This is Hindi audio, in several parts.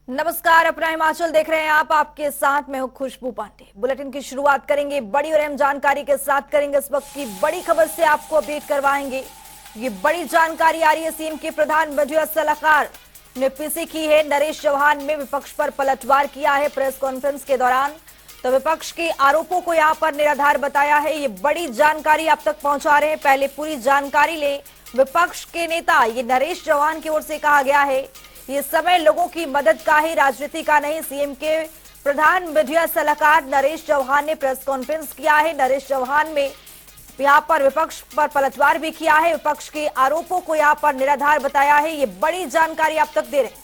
नमस्कार, अपना हिमाचल देख रहे हैं आप। आपके साथ मैं हूं खुशबू पांडे। बुलेटिन की शुरुआत करेंगे बड़ी और अहम जानकारी के साथ करेंगे। इस वक्त की बड़ी खबर से आपको अपडेट करवाएंगे। ये बड़ी जानकारी आ रही है, सीएम के प्रधान मीडिया सलाहकार ने पीसी की है। नरेश चौहान ने विपक्ष पर पलटवार किया है प्रेस कॉन्फ्रेंस के दौरान। तो विपक्ष के आरोपों को यहां पर निराधार बताया है। ये बड़ी जानकारी आप तक पहुंचा रहे हैं। पहले पूरी जानकारी ले। विपक्ष के नेता ये नरेश चौहान की ओर से कहा गया है, ये समय लोगों की मदद का है, राजनीति का नहीं। सीएम के प्रधान मीडिया सलाहकार नरेश चौहान ने प्रेस कॉन्फ्रेंस किया है। नरेश चौहान ने यहां पर विपक्ष पर पलटवार भी किया है। विपक्ष के आरोपों को यहां पर निराधार बताया है। ये बड़ी जानकारी आप तक दे रहे हैं।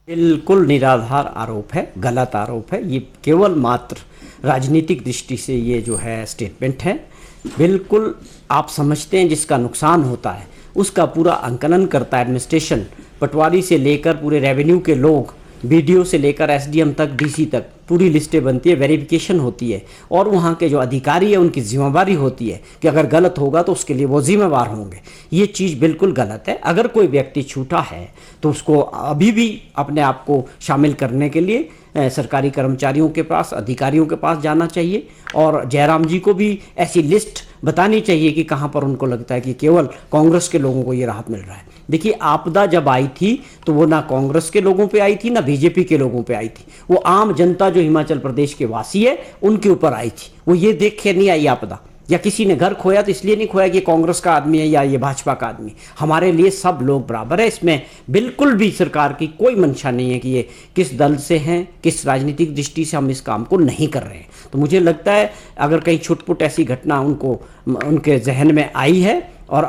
बिल्कुल निराधार आरोप है, गलत आरोप है। ये केवल मात्र राजनीतिक दृष्टि से ये जो है स्टेटमेंट है। बिल्कुल आप समझते हैं जिसका नुकसान होता है उसका पूरा अंकलन करता है एडमिनिस्ट्रेशन। पटवारी से लेकर पूरे रेवेन्यू के लोग, बीडीओ से लेकर एसडीएम तक, डीसी तक पूरी लिस्टें बनती है, वेरिफिकेशन होती है और वहाँ के जो अधिकारी है उनकी जिम्मेदारी होती है कि अगर गलत होगा तो उसके लिए वो जिम्मेवार होंगे। ये चीज़ बिल्कुल गलत है। अगर कोई व्यक्ति छूटा है तो उसको अभी भी अपने आप को शामिल करने के लिए सरकारी कर्मचारियों के पास, अधिकारियों के पास जाना चाहिए और जयराम जी को भी ऐसी लिस्ट बतानी चाहिए कि कहाँ पर उनको लगता है कि केवल कांग्रेस के लोगों को ये राहत मिल रहा है। देखिए, आपदा जब आई थी तो वो ना कांग्रेस के लोगों पे आई थी ना बीजेपी के लोगों पे आई थी। वो आम जनता जो हिमाचल प्रदेश के वासी है उनके ऊपर आई थी। वो ये देख के नहीं आई आपदा, या किसी ने घर खोया तो इसलिए नहीं खोया कि कांग्रेस का आदमी है या ये भाजपा का आदमी। हमारे लिए सब लोग बराबर है। इसमें बिल्कुल भी सरकार की कोई मंशा नहीं है कि ये किस दल से हैं, किस राजनीतिक दृष्टि से हम इस काम को नहीं कर रहे हैं। तो मुझे लगता है अगर कहीं छुटपुट ऐसी घटना उनको उनके जहन में आई है और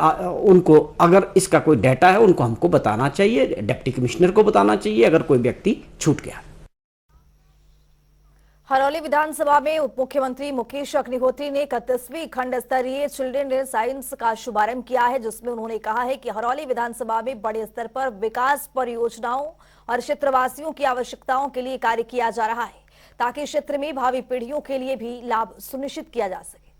उनको अगर इसका कोई डाटा है उनको हमको बताना चाहिए, डिप्टी कमिश्नर को बताना चाहिए अगर कोई व्यक्ति छूट गया। हरौली विधानसभा में उप मुख्यमंत्री मुकेश अग्निहोत्री ने 31वीं खंड स्तरीय चिल्ड्रन डे साइंस का शुभारंभ किया है, जिसमें उन्होंने कहा है कि हरौली विधानसभा में बड़े स्तर पर विकास परियोजनाओं और क्षेत्रवासियों की आवश्यकताओं के लिए कार्य किया जा रहा है ताकि क्षेत्र में भावी पीढ़ियों के लिए भी लाभ सुनिश्चित किया जा सके।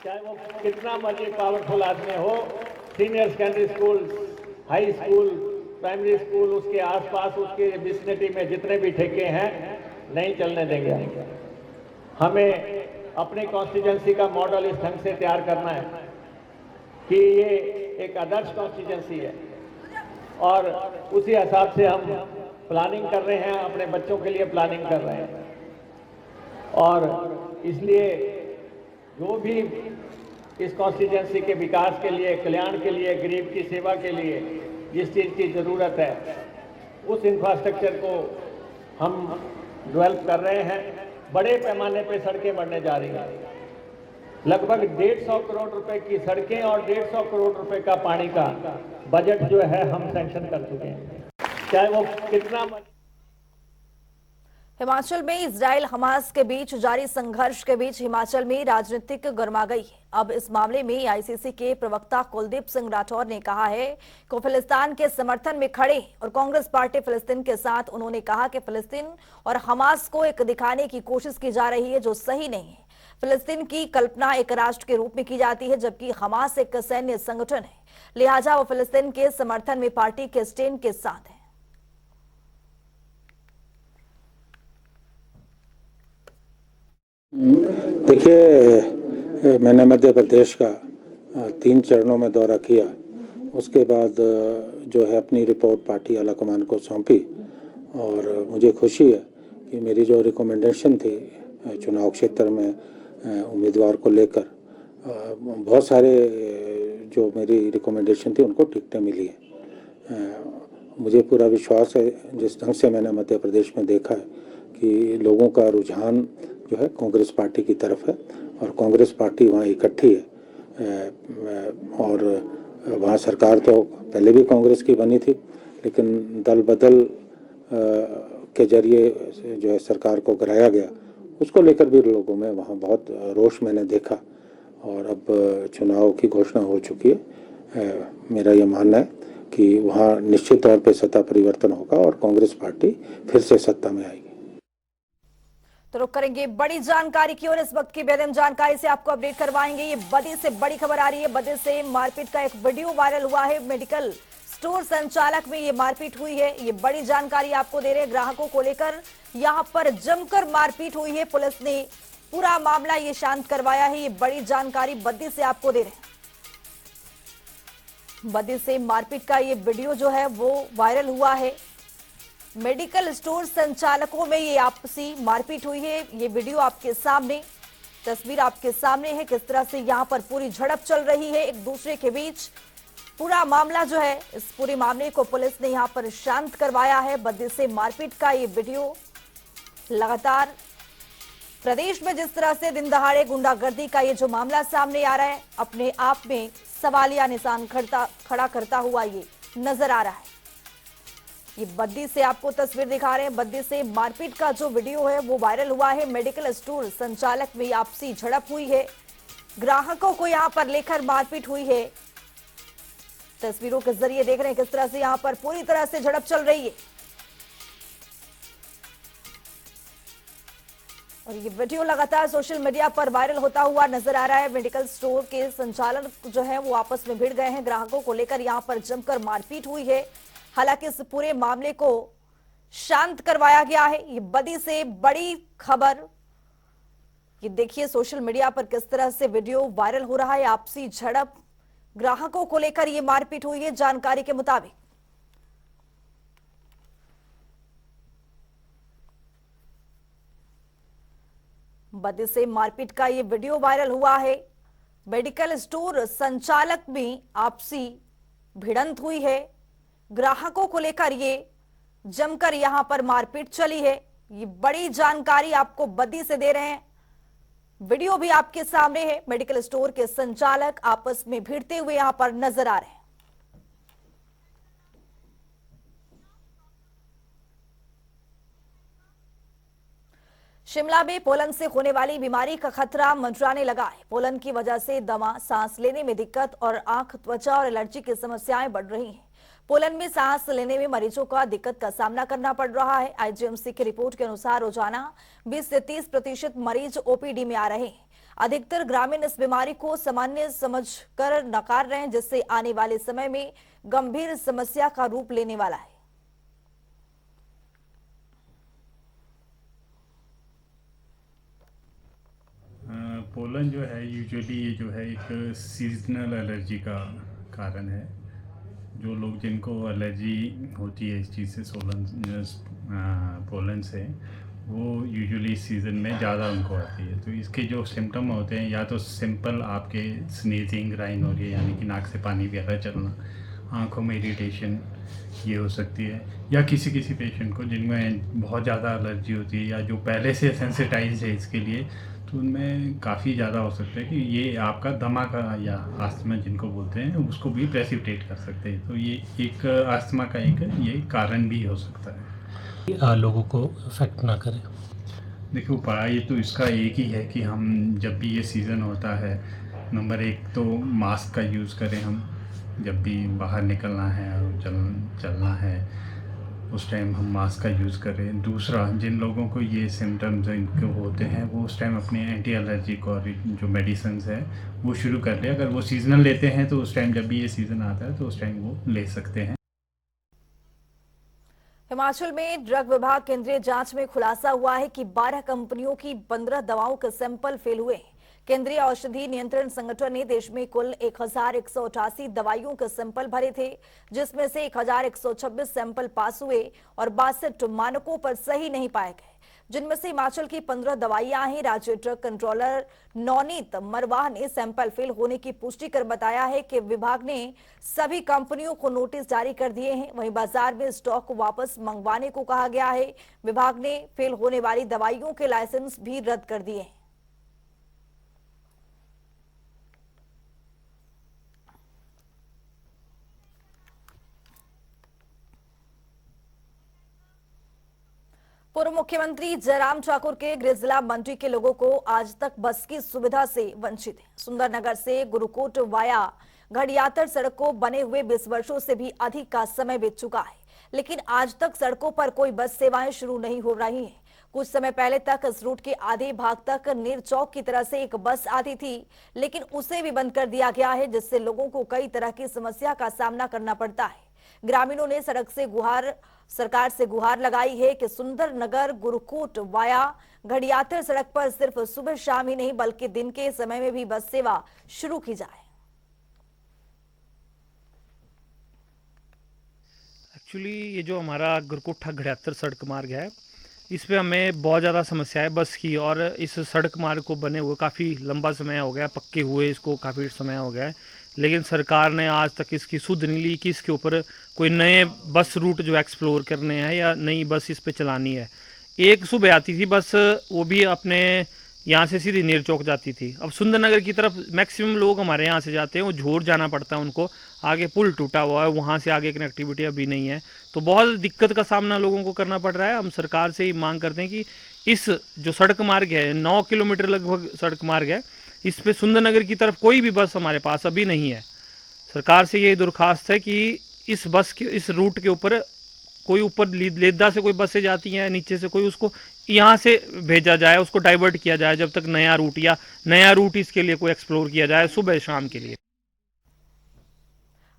चाहे वो कितना मर्जी पावरफुल आदमी हो, senior secondary school, high school, primary school, उसके आसपास उसके विसिनिटी में जितने भी ठेके हैं नहीं चलने देंगे। हमें अपनी कॉन्स्टिट्यूंसी का मॉडल इस ढंग से तैयार करना है कि ये एक आदर्श कॉन्स्टिट्यूंसी है और उसी हिसाब से हम प्लानिंग कर रहे हैं, अपने बच्चों के लिए प्लानिंग कर रहे हैं। और इसलिए जो भी इस कॉन्स्टिट्यूंसी के विकास के लिए, कल्याण के लिए, गरीब की सेवा के लिए जिस चीज़ की ज़रूरत है उस इंफ्रास्ट्रक्चर को हम डेवलप कर रहे हैं। बड़े पैमाने पे सड़कें बनने जा रही हैं। लगभग 150 करोड़ रुपए की सड़कें और 150 करोड़ रुपए का पानी का बजट जो है हम सैंक्शन कर चुके हैं। चाहे वो कितना। हिमाचल में इजराइल हमास के बीच जारी संघर्ष के बीच हिमाचल में राजनीतिक गर्मा गई है। अब इस मामले में आईसीसी के प्रवक्ता कुलदीप सिंह राठौर ने कहा है कि फिलिस्तीन के समर्थन में खड़े और कांग्रेस पार्टी फिलिस्तीन के साथ। उन्होंने कहा कि फिलिस्तीन और हमास को एक दिखाने की कोशिश की जा रही है जो सही नहीं है। फिलिस्तीन की कल्पना एक राष्ट्र के रूप में की जाती है जबकि हमास एक सैन्य संगठन है, लिहाजा वो फिलिस्तीन के समर्थन में पार्टी के स्टैंड के साथ है। देखिए, मैंने मध्य प्रदेश का 3 चरणों में दौरा किया। उसके बाद जो है अपनी रिपोर्ट पार्टी आलाकमान को सौंपी और मुझे खुशी है कि मेरी जो रिकमेंडेशन थी चुनाव क्षेत्र में उम्मीदवार को लेकर, बहुत सारे जो मेरी रिकमेंडेशन थी उनको टिकटें मिली हैं। मुझे पूरा विश्वास है जिस ढंग से मैंने मध्य प्रदेश में देखा है कि लोगों का रुझान जो है कांग्रेस पार्टी की तरफ है और कांग्रेस पार्टी वहाँ इकट्ठी है। और वहाँ सरकार तो पहले भी कांग्रेस की बनी थी, लेकिन दल बदल के जरिए जो है सरकार को गिराया गया, उसको लेकर भी लोगों में वहाँ बहुत रोष मैंने देखा। और अब चुनाव की घोषणा हो चुकी है। मेरा ये मानना है कि वहाँ निश्चित तौर पे सत्ता परिवर्तन होगा और कांग्रेस पार्टी फिर से सत्ता में आएगी। तो रुक करेंगे बड़ी जानकारी की और इस वक्त की बेहद जानकारी से आपको अपडेट करवाएंगे। ये बदी से बड़ी खबर आ रही है। बदी से मारपीट का एक वीडियो वायरल हुआ है। मेडिकल स्टोर संचालक में ये मारपीट हुई है। ये बड़ी जानकारी आपको दे रहे हैं। ग्राहकों को लेकर यहां पर जमकर मारपीट हुई है। पुलिस ने पूरा मामला ये शांत करवाया है। ये बड़ी जानकारी बद्दी से आपको दे रहे हैं। बद्दी से मारपीट का ये वीडियो जो है वो वायरल हुआ है। मेडिकल स्टोर संचालकों में ये आपसी मारपीट हुई है। ये वीडियो आपके सामने, तस्वीर आपके सामने है किस तरह से यहां पर पूरी झड़प चल रही है एक दूसरे के बीच। पूरा मामला जो है, इस पूरे मामले को पुलिस ने यहां पर शांत करवाया है। बद्दी से मारपीट का ये वीडियो लगातार प्रदेश में जिस तरह से दिन दहाड़े गुंडागर्दी का ये जो मामला सामने आ रहा है, अपने आप में सवालिया निशान खड़ा करता हुआ ये नजर आ रहा है। ये बद्दी से आपको तस्वीर दिखा रहे हैं। बद्दी से मारपीट का जो वीडियो है वो वायरल हुआ है। मेडिकल स्टोर संचालक में आपसी झड़प हुई है। ग्राहकों को यहां पर लेकर मारपीट हुई है। तस्वीरों के जरिए देख रहे हैं किस तरह से यहां पर पूरी तरह से झड़प चल रही है। और ये वीडियो लगातार सोशल मीडिया पर वायरल होता हुआ नजर आ रहा है। मेडिकल स्टोर के संचालक जो है वो आपस में भिड़ गए हैं। ग्राहकों को लेकर यहां पर जमकर मारपीट हुई है। हालांकि इस पूरे मामले को शांत करवाया गया है। ये बदी से बड़ी खबर, ये देखिए सोशल मीडिया पर किस तरह से वीडियो वायरल हो रहा है। आपसी झड़प, ग्राहकों को लेकर ये मारपीट हुई है जानकारी के मुताबिक। बदी से मारपीट का ये वीडियो वायरल हुआ है। मेडिकल स्टोर संचालक में आपसी भिड़ंत हुई है। ग्राहकों को लेकर ये जमकर यहां पर मारपीट चली है। ये बड़ी जानकारी आपको बद्दी से दे रहे हैं। वीडियो भी आपके सामने है। मेडिकल स्टोर के संचालक आपस में भिड़ते हुए यहां पर नजर आ रहे हैं। शिमला में पोलन से होने वाली बीमारी का खतरा मंडराने लगा है। पोलन की वजह से दमा, सांस लेने में दिक्कत और आंख, त्वचा और एलर्जी की समस्याएं बढ़ रही हैं। पोलन में सांस लेने में मरीजों का दिक्कत का सामना करना पड़ रहा है। आईजीएमसी की रिपोर्ट के अनुसार रोजाना 20 से 30% मरीज ओपीडी में आ रहे हैं। अधिकतर ग्रामीण इस बीमारी को सामान्य समझकर नकार रहे हैं, जिससे आने वाले समय में गंभीर समस्या का रूप लेने वाला है। पोलन जो है यूजुअली ये जो है एक सीजनल एलर्जी का कारण है। जो लोग जिनको एलर्जी होती है इस चीज़ से, पोलन से, वो यूजुअली इस सीज़न में ज़्यादा उनको आती है। तो इसके जो सिम्टम होते हैं, या तो सिंपल आपके स्नीजिंग, राइनोरिया यानी कि नाक से पानी वगैरह चलना, आँखों में इरिटेशन ये हो सकती है, या किसी किसी पेशेंट को जिनमें बहुत ज़्यादा एलर्जी होती है या जो पहले से सेंसिटाइज है इसके लिए, तो उनमें काफ़ी ज़्यादा हो सकता है कि ये आपका दमा का या आस्थमा जिनको बोलते हैं उसको भी प्रेसिपिटेट कर सकते हैं। तो ये एक आस्थमा का एक ये कारण भी हो सकता है, लोगों को अफेक्ट ना करे। देखो उपाय तो इसका एक ही है कि हम जब भी ये सीज़न होता है, नंबर 1 तो मास्क का यूज़ करें। हम जब भी बाहर निकलना है और चलना है उस टाइम हम मास्क का यूज़ करें। दूसरा, जिन लोगों को ये सिम्टम्स इनको होते हैं वो उस टाइम अपने एंटी एलर्जिक और जो मेडिसिन है वो शुरू कर ले। अगर वो सीजनल लेते हैं तो उस टाइम जब भी ये सीज़न आता है तो उस टाइम वो ले सकते हैं। हिमाचल में ड्रग विभाग केंद्रीय जांच में खुलासा हुआ है कि 12 कंपनियों की 15 दवाओं के सैंपल फेल हुए हैं। केंद्रीय औषधि नियंत्रण संगठन ने देश में कुल 1188 दवाइयों के सैंपल भरे थे, जिसमें से 1126 सैंपल पास हुए और 62 मानकों पर सही नहीं पाए गए, जिनमें से हिमाचल की 15 दवाइयां हैं। राज्य ड्रग कंट्रोलर नवनीत मरवाह ने सैंपल फेल होने की पुष्टि कर बताया है कि विभाग ने सभी कंपनियों को नोटिस जारी कर दिए हैं। वहीं बाजार में स्टॉक वापस मंगवाने को कहा गया है। विभाग ने फेल होने वाली दवाइयों के लाइसेंस भी रद्द कर दिए हैं। पूर्व मुख्यमंत्री जयराम ठाकुर के गृह जिला मंडी के लोगों को आज तक बस की सुविधा से वंचित है। सुंदरनगर से गुरुकोट वाया घड़ियातर सड़क को बने हुए 20 वर्षों से भी अधिक का समय बीत चुका है, लेकिन आज तक सड़कों पर कोई बस सेवाएं शुरू नहीं हो रही हैं। कुछ समय पहले तक इस रूट के आधे भाग तक नीर चौक की तरह से एक बस आती थी, लेकिन उसे भी बंद कर दिया गया है, जिससे लोगों को कई तरह की समस्या का सामना करना पड़ता है। ग्रामीणों ने सरकार से गुहार लगाई है कि सुंदर नगर गुरुकोट वाया घड़ियातर सड़क पर सिर्फ सुबह शाम ही नहीं बल्कि दिन के समय में भी बस सेवा शुरू की जाए। एक्चुअली ये जो हमारा गुरकोठा घड़ियातर सड़क मार्ग है, इस पे हमें बहुत ज़्यादा समस्या है बस की। और इस सड़क मार्ग को बने हुए काफ़ी लंबा समय हो गया, पक्के हुए इसको काफ़ी समय हो गया है, लेकिन सरकार ने आज तक इसकी सुध नहीं ली कि इसके ऊपर कोई नए बस रूट जो एक्सप्लोर करने हैं या नई बस इस पे चलानी है। एक सुबह आती थी बस, वो भी अपने यहाँ से सीधी नीर चौक जाती थी। अब सुंदरनगर की तरफ मैक्सिमम लोग हमारे यहाँ से जाते हैं, वो झोर जाना पड़ता है उनको, आगे पुल टूटा हुआ है, वहाँ से आगे कनेक्टिविटी अभी नहीं है, तो बहुत दिक्कत का सामना लोगों को करना पड़ रहा है। हम सरकार से ही मांग करते हैं कि इस जो सड़क मार्ग है, 9 किलोमीटर लगभग सड़क मार्ग है, इस पे सुंदरनगर की तरफ कोई भी बस हमारे पास अभी नहीं है। सरकार से ये दरख्वास्त है कि इस रूट के ऊपर कोई ऊपर लेदा से कोई बसें जाती हैं, नीचे से कोई, उसको यहाँ से भेजा जाए, उसको डाइवर्ट किया जाए जब तक नया रूट इसके लिए कोई एक्सप्लोर किया जाए सुबह शाम के लिए।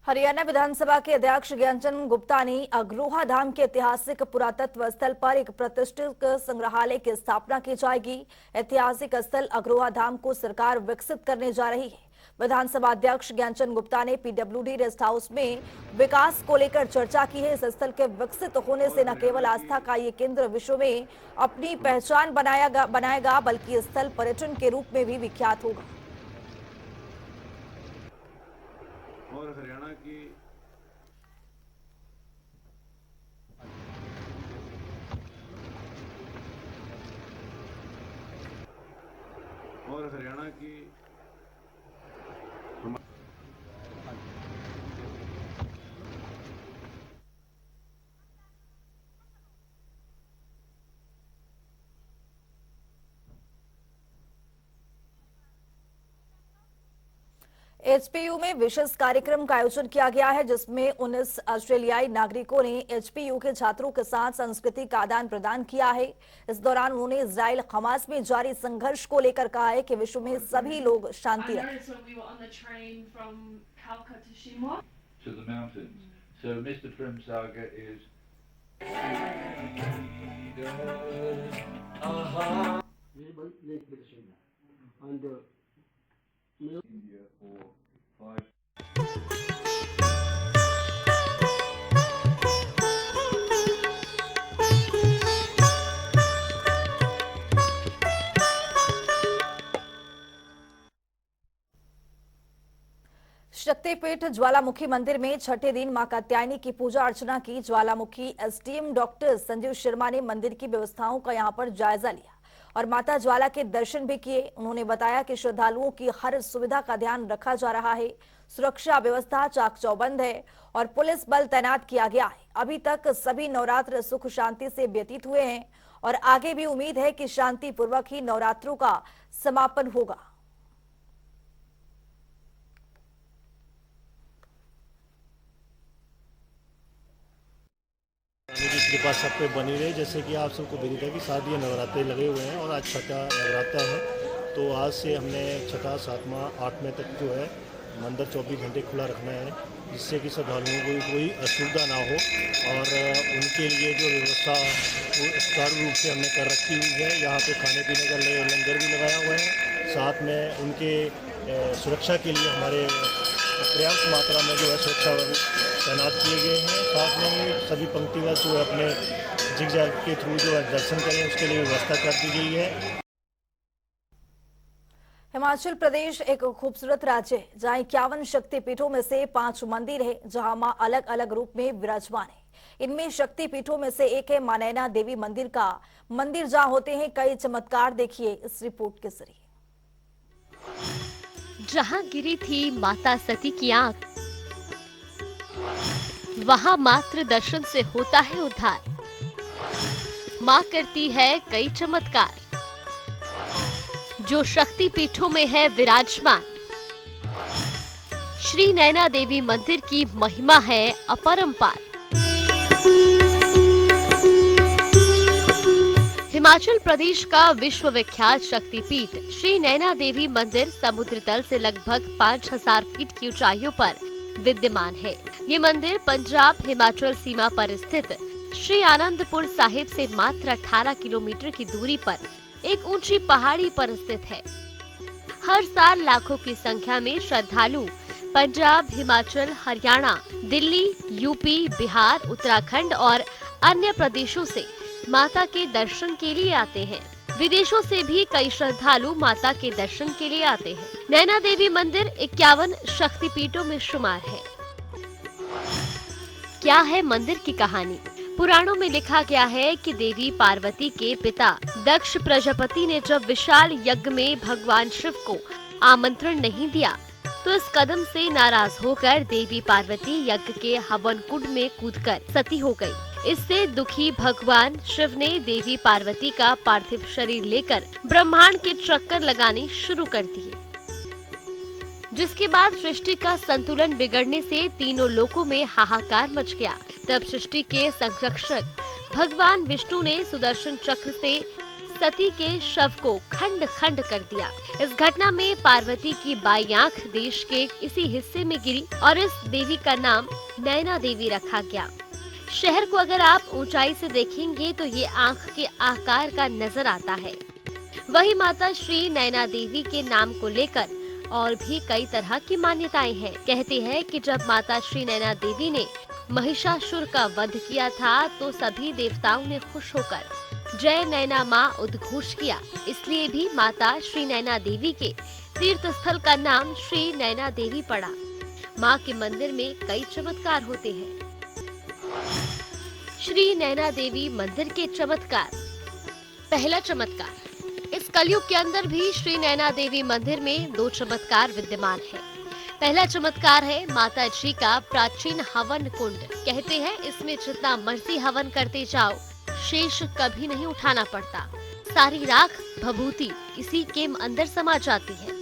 हरियाणा विधानसभा के अध्यक्ष ज्ञानचंद गुप्ता ने अग्रोहा धाम के ऐतिहासिक पुरातत्व स्थल पर एक प्रतिष्ठित संग्रहालय की स्थापना की जाएगी। ऐतिहासिक स्थल अग्रोहा धाम को सरकार विकसित करने जा रही है। विधानसभा अध्यक्ष ज्ञानचंद गुप्ता ने पीडब्ल्यूडी रेस्ट हाउस में विकास को लेकर चर्चा की है। इस स्थल के विकसित होने से न केवल आस्था का ये केंद्र विश्व में अपनी पहचान बनाएगा बल्कि स्थल पर्यटन के रूप में भी विख्यात होगा। और हरियाणा की एचपीयू में विशेष कार्यक्रम का आयोजन किया गया है, जिसमें 19 ऑस्ट्रेलियाई नागरिकों ने एचपीयू के छात्रों के साथ सांस्कृतिक आदान प्रदान किया है। इस दौरान उन्होंने इजराइल हमास में जारी संघर्ष को लेकर कहा है कि विश्व में सभी लोग शांति रखें। शक्तिपीठ ज्वालामुखी मंदिर में छठे दिन मां कात्यायनी की पूजा अर्चना की। ज्वालामुखी एसडीएम डॉक्टर संजीव शर्मा ने मंदिर की व्यवस्थाओं का यहां पर जायजा लिया और माता ज्वाला के दर्शन भी किए। उन्होंने बताया कि श्रद्धालुओं की हर सुविधा का ध्यान रखा जा रहा है। सुरक्षा व्यवस्था चाक चौबंद है और पुलिस बल तैनात किया गया है। अभी तक सभी नवरात्र सुख शांति से व्यतीत हुए हैं और आगे भी उम्मीद है कि शांतिपूर्वक ही नवरात्रों का समापन होगा। की कृपा सब पे बनी रहे। जैसे कि आप सबको विदित है कि शादी नवरात्रे लगे हुए हैं और आज छठा नवरात्र है, तो आज से हमने छठा, सातवां, 8वें तक जो है मंदिर 24 घंटे खुला रखना है, जिससे कि श्रद्धालुओं को कोई असुविधा ना हो और उनके लिए जो व्यवस्था वो सुचारू रूप से हमने कर रखी हुई है। यहाँ पे खाने पीने का लंगर भी लगाया हुआ है। साथ में उनके सुरक्षा के लिए हमारे पर्याप्त मात्रा में जो है सुरक्षा तैनात किए गए हैं। साथ में सभी पंक्तिगत जो अपने जिग-जैग के थ्रू जो है दर्शन करें, उसके लिए व्यवस्था कर दी गई है। हिमाचल प्रदेश एक खूबसूरत राज्य है, जहां 51 शक्तिपीठों में से 5 मंदिर है, जहां मां अलग अलग रूप में विराजमान है। इनमें शक्तिपीठों में से एक है मां नैना देवी मंदिर का मंदिर, जहां होते हैं कई चमत्कार। देखिए इस रिपोर्ट के जरिए। जहां गिरी थी माता सती की आंख, वहां मात्र दर्शन से होता है उद्धार। मां करती है कई चमत्कार, जो शक्ति पीठों में है विराजमान। श्री नैना देवी मंदिर की महिमा है अपरंपार। हिमाचल प्रदेश का विश्वविख्यात शक्तिपीठ श्री नैना देवी मंदिर समुद्र तल से लगभग 5000 फीट की ऊंचाइयों पर विद्यमान है। ये मंदिर पंजाब हिमाचल सीमा पर स्थित श्री आनंदपुर साहिब से मात्र 18 किलोमीटर की दूरी पर एक ऊंची पहाड़ी पर स्थित है। हर साल लाखों की संख्या में श्रद्धालु पंजाब, हिमाचल, हरियाणा, दिल्ली, यूपी, बिहार, उत्तराखंड और अन्य प्रदेशों से माता के दर्शन के लिए आते हैं। विदेशों से भी कई श्रद्धालु माता के दर्शन के लिए आते हैं। नैना देवी मंदिर 51 शक्तिपीठों में शुमार है। क्या है मंदिर की कहानी? पुराणों में लिखा गया है कि देवी पार्वती के पिता दक्ष प्रजापति ने जब विशाल यज्ञ में भगवान शिव को आमंत्रण नहीं दिया तो इस कदम से नाराज होकर देवी पार्वती यज्ञ के हवन कुंड में कूदकर सती हो गई। इससे दुखी भगवान शिव ने देवी पार्वती का पार्थिव शरीर लेकर ब्रह्मांड के चक्कर लगाने शुरू कर दिए, जिसके बाद सृष्टि का संतुलन बिगड़ने से तीनों लोकों में हाहाकार मच गया। तब सृष्टि के संरक्षक भगवान विष्णु ने सुदर्शन चक्र से सती के शव को खंड खंड कर दिया। इस घटना में पार्वती की बाई आंख देश के इसी हिस्से में गिरी और इस देवी का नाम नैना देवी रखा गया। शहर को अगर आप ऊंचाई से देखेंगे तो ये आंख के आकार का नजर आता है। वही माता श्री नैना देवी के नाम को लेकर और भी कई तरह की मान्यताएं हैं। कहते हैं कि जब माता श्री नैना देवी ने महिषासुर का वध किया था तो सभी देवताओं ने खुश होकर जय नैना माँ उद्घोष किया। इसलिए भी माता श्री नैना देवी के तीर्थ स्थल का नाम श्री नैना देवी पड़ा। माँ के मंदिर में कई चमत्कार होते हैं। श्री नैना देवी मंदिर के चमत्कार। पहला चमत्कार, इस कलयुग के अंदर भी श्री नैना देवी मंदिर में 2 चमत्कार विद्यमान है। पहला चमत्कार है माता जी का प्राचीन हवन कुंड। कहते हैं इसमें जितना मर्जी हवन करते जाओ शेष कभी नहीं उठाना पड़ता। सारी राख भभूति इसी के अंदर समा जाती है।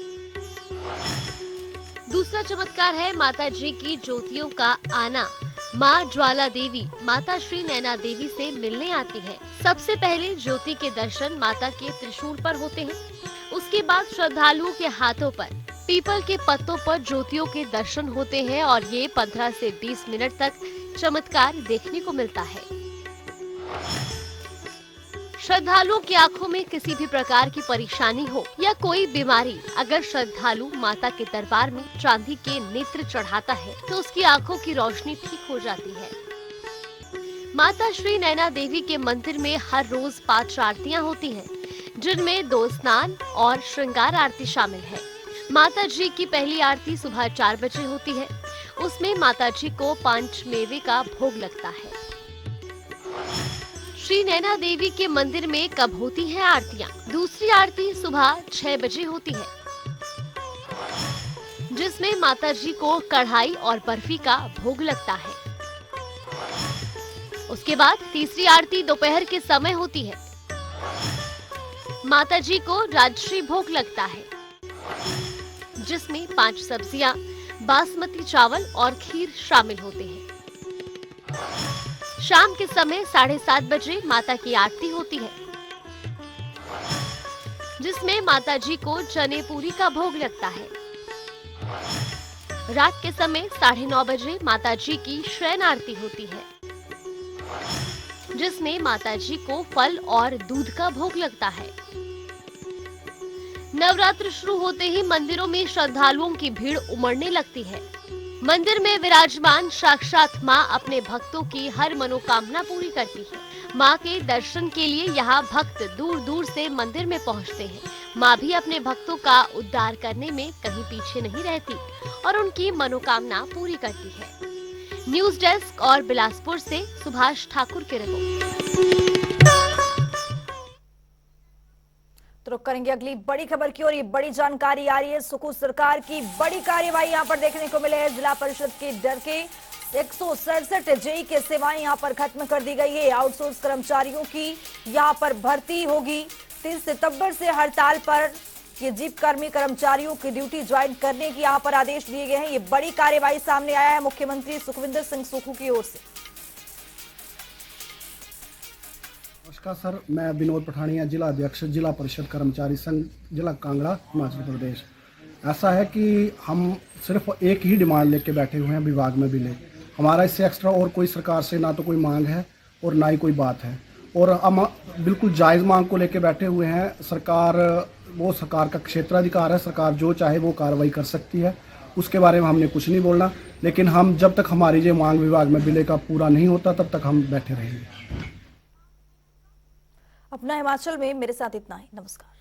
दूसरा चमत्कार है माता जी की ज्योतियों का आना। माँ ज्वाला देवी माता श्री नैना देवी से मिलने आती है। सबसे पहले ज्योति के दर्शन माता के त्रिशूल पर होते हैं। उसके बाद श्रद्धालुओं के हाथों पर पीपल के पत्तों पर ज्योतियों के दर्शन होते हैं और ये 15 से 20 मिनट तक चमत्कार देखने को मिलता है। श्रद्धालुओं की आंखों में किसी भी प्रकार की परेशानी हो या कोई बीमारी, अगर श्रद्धालु माता के दरबार में चांदी के नेत्र चढ़ाता है तो उसकी आंखों की रोशनी ठीक हो जाती है। माता श्री नैना देवी के मंदिर में हर रोज 5 आरतियां होती हैं, जिनमें 2 स्नान और श्रृंगार आरती शामिल है। माता जी की पहली आरती सुबह 4 बजे होती है। उसमें माता जी को 5 मेवे का भोग लगता है। श्री नैना देवी के मंदिर में कब होती हैं आरतियां? दूसरी आरती सुबह 6 बजे होती है, जिसमें माता जी को कढ़ाई और बर्फी का भोग लगता है। उसके बाद तीसरी आरती दोपहर के समय होती है। माता जी को राजश्री भोग लगता है, जिसमें 5 सब्जियां, बासमती चावल और खीर शामिल होते हैं। शाम के समय 7:30 बजे माता की आरती होती है, जिसमें माता जी को चने पूरी का भोग लगता है। रात के समय 9:30 बजे माता जी की शयन आरती होती है, जिसमें माता जी को फल और दूध का भोग लगता है। नवरात्र शुरू होते ही मंदिरों में श्रद्धालुओं की भीड़ उमड़ने लगती है। मंदिर में विराजमान साक्षात माँ अपने भक्तों की हर मनोकामना पूरी करती है। माँ के दर्शन के लिए यहाँ भक्त दूर दूर से मंदिर में पहुँचते हैं। माँ भी अपने भक्तों का उद्धार करने में कहीं पीछे नहीं रहती और उनकी मनोकामना पूरी करती है। न्यूज डेस्क और बिलासपुर से सुभाष ठाकुर की रिपोर्ट। तो रुक करेंगे अगली बड़ी खबर की और ये बड़ी जानकारी आ रही है। सुकू सरकार की बड़ी कार्यवाही यहाँ पर देखने को मिले है। जिला परिषद के डर के 167 जेई के सेवाएं यहाँ पर खत्म कर दी गई है। आउटसोर्स कर्मचारियों की यहाँ पर भर्ती होगी। 3 सितंबर से हड़ताल पर ये जीप कर्मी कर्मचारियों की ड्यूटी ज्वाइन करने की यहाँ पर आदेश दिए गए हैं। ये बड़ी कार्यवाही सामने आया है मुख्यमंत्री सुखविंदर सिंह सुक्खू की ओर से। नमस्कार सर, मैं विनोद पठानिया, जिला अध्यक्ष जिला परिषद कर्मचारी संघ जिला कांगड़ा, हिमाचल प्रदेश। ऐसा है कि हम सिर्फ एक ही डिमांड लेके बैठे हुए हैं विभाग में बिले। हमारा इससे एक्स्ट्रा और कोई सरकार से ना तो कोई मांग है और ना ही कोई बात है, और हम बिल्कुल जायज़ मांग को लेके बैठे हुए हैं। सरकार का क्षेत्राधिकार है, सरकार जो चाहे वो कार्रवाई कर सकती है, उसके बारे में हमने कुछ नहीं बोलना। लेकिन हम जब तक हमारी ये मांग विभाग में बिले का पूरा नहीं होता तब तक हम बैठे रहेंगे। अपना हिमाचल में मेरे साथ इतना ही। नमस्कार।